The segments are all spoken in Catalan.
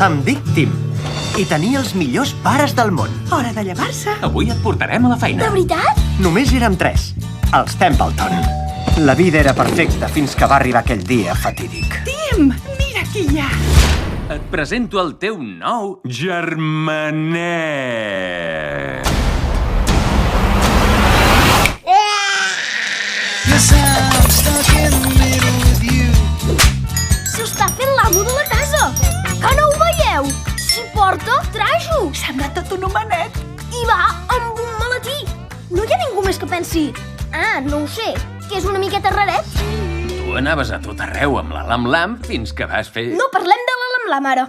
Em dic Tim i tenia els millors pares del món. Hora de llevar-se. Avui et portarem a la feina. De veritat? Només érem 3, els Templeton. La vida era perfecta fins que va arribar aquell dia fatídic. Tim, mira qui hi ha. Et presento el teu nou germanet. S'ho està fent l'amo de la casa. Que no ho veieu? S'hi porta trajo. Sembla tot un homenet. I va amb un maletí. No hi ha ningú més que pensi... no ho sé, que és una miqueta raret. Tu anaves a tot arreu amb la lam-lam fins que vas fer... No parlem de la lam-lam ara.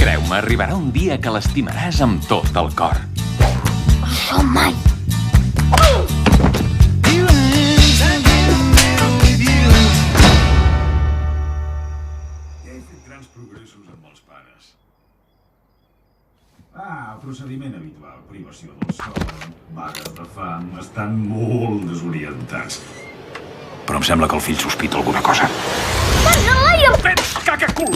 Creu-me, arribarà un dia que l'estimaràs amb tot el cor. Això mai. He fet grans progressos amb els pares. El procediment habitual, privació del sol, vagues de fam, estan molt desorientats. Però em sembla que el fill sospita alguna cosa. Mans enlaire! Tens caca-cul!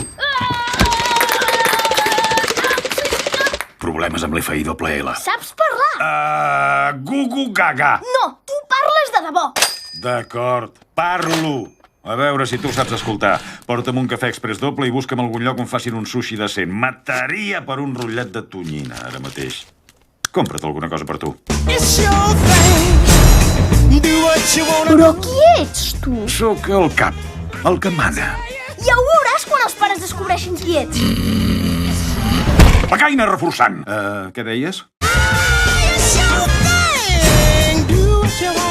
Problemes amb l'FILL. Saps parlar? Gugu-gaga. No, tu parles de debò. D'acord, parlo. A veure si tu saps escoltar. Porta'm un cafè express doble i busca'm algun lloc on facin un sushi decent. Mataria per un rotllet de tonyina, ara mateix. Compra't alguna cosa per tu. Però qui ets, tu? Sóc el cap, el que mana. Ja ho veuràs quan els pares descobreixin qui ets. Becaina reforçant. Què deies? Do what you want.